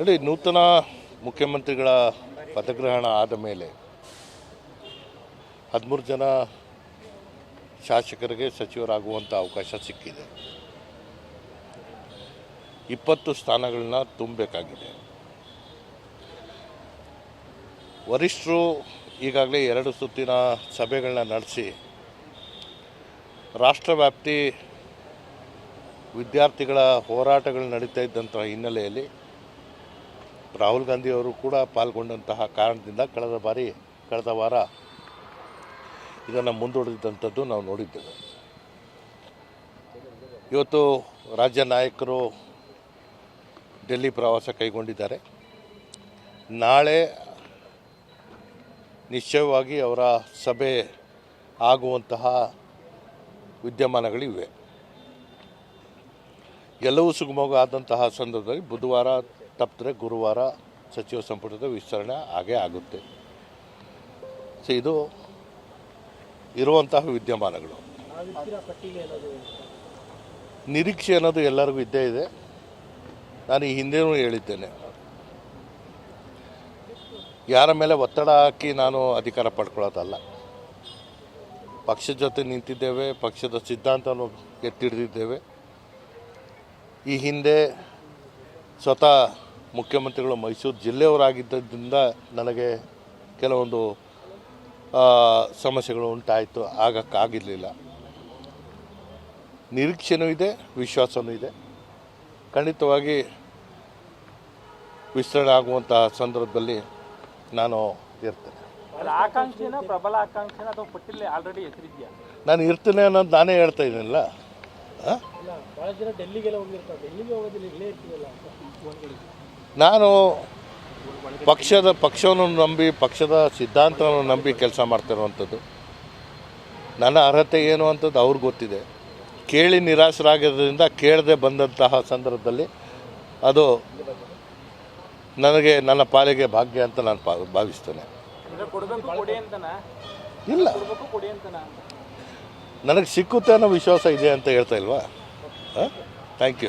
ನೋಡಿ, ನೂತನ ಮುಖ್ಯಮಂತ್ರಿಗಳ ಪದಗ್ರಹಣ ಆದ ಮೇಲೆ 13 ಜನ ಶಾಸಕರಿಗೆ ಸಚಿವರಾಗುವಂಥ ಅವಕಾಶ ಸಿಕ್ಕಿದೆ. 20 ಸ್ಥಾನಗಳನ್ನ ತುಂಬಬೇಕಾಗಿದೆ. ವರಿಷ್ಠರು ಈಗಾಗಲೇ 2 ಸುತ್ತಿನ ಸಭೆಗಳನ್ನ ನಡೆಸಿ ರಾಷ್ಟ್ರವ್ಯಾಪ್ತಿ ವಿದ್ಯಾರ್ಥಿಗಳ ಹೋರಾಟಗಳು ನಡೀತಾ ಇದ್ದಂಥ ಹಿನ್ನೆಲೆಯಲ್ಲಿ ರಾಹುಲ್ ಗಾಂಧಿ ಅವರು ಕೂಡ ಪಾಲ್ಗೊಂಡಂತಹ ಕಾರಣದಿಂದ ಕಳೆದ ವಾರ ಇದನ್ನು ಮುಂದೂಡಿದಂಥದ್ದು ನಾವು ನೋಡಿದ್ದೇವೆ. ಇವತ್ತು ರಾಜ್ಯ ನಾಯಕರು ಡೆಲ್ಲಿ ಪ್ರವಾಸ ಕೈಗೊಂಡಿದ್ದಾರೆ. ನಾಳೆ ನಿಶ್ಚಯವಾಗಿ ಅವರ ಸಭೆ ಆಗುವಂತಹ ವಿದ್ಯಮಾನಗಳಿವೆ. ಎಲ್ಲವೂ ಸುಗಮವಾಗಿ ಆದಂತಹ ಸಂದರ್ಭದಲ್ಲಿ ಬುಧವಾರ ತಪ್ಪಿದ್ರೆ ಗುರುವಾರ ಸಚಿವ ಸಂಪುಟದ ವಿಸ್ತರಣೆ ಆಗೇ ಆಗುತ್ತೆ. ಸೊ ಇದು ಇರುವಂತಹ ವಿದ್ಯಮಾನಗಳು. ನಿರೀಕ್ಷೆ ಅನ್ನೋದು ಎಲ್ಲರಿಗೂ ಇದ್ದೇ ಇದೆ. ನಾನು ಈ ಹಿಂದೆನೂ ಹೇಳಿದ್ದೇನೆ, ಯಾರ ಮೇಲೆ ಒತ್ತಡ ಹಾಕಿ ನಾನು ಅಧಿಕಾರ ಪಡ್ಕೊಳ್ಳೋದಲ್ಲ. ಪಕ್ಷದ ಜೊತೆ ನಿಂತಿದ್ದೇವೆ, ಪಕ್ಷದ ಸಿದ್ಧಾಂತವನ್ನು ಎತ್ತಿಡಿದಿದ್ದೇವೆ. ಈ ಹಿಂದೆ ಸ್ವತಃ ಮುಖ್ಯಮಂತ್ರಿಗಳು ಮೈಸೂರು ಜಿಲ್ಲೆಯವರಾಗಿದ್ದರಿಂದ ನನಗೆ ಕೆಲವೊಂದು ಸಮಸ್ಯೆಗಳು ಉಂಟಾಯಿತು, ಆಗಕ್ಕಾಗಿರಲಿಲ್ಲ. ನಿರೀಕ್ಷೆನೂ ಇದೆ, ವಿಶ್ವಾಸವೂ ಇದೆ. ಖಂಡಿತವಾಗಿ ವಿಸ್ತರಣೆ ಆಗುವಂತಹ ಸಂದರ್ಭದಲ್ಲಿ ನಾನು ಇರ್ತೇನೆ. ನಾನು ಇರ್ತೇನೆ ಅನ್ನೋದು ನಾನೇ ಹೇಳ್ತಾ ಇದ್ದೀನಲ್ಲ. ನಾನು ಪಕ್ಷವನ್ನು ನಂಬಿ, ಪಕ್ಷದ ಸಿದ್ಧಾಂತವನ್ನು ನಂಬಿ ಕೆಲಸ ಮಾಡ್ತಿರುವಂಥದ್ದು. ನನ್ನ ಅರ್ಹತೆ ಏನು ಅಂತದ್ದು ಅವ್ರಿಗೆ ಗೊತ್ತಿದೆ. ಕೇಳಿ ನಿರಾಶರಾಗಿರೋದ್ರಿಂದ ಕೇಳದೆ ಬಂದಂತಹ ಸಂದರ್ಭದಲ್ಲಿ ಅದು ನನಗೆ, ನನ್ನ ಪಾಲಿಗೆ ಭಾಗ್ಯ ಅಂತ ನಾನು ಭಾವಿಸ್ತೇನೆ. ಇಲ್ಲ, ನನಗೆ ಸಿಕ್ಕುತ್ತೆ ಅನ್ನೋ ವಿಶ್ವಾಸ ಇದೆ ಅಂತ ಹೇಳ್ತಾ ಇಲ್ವಾ? Thank you.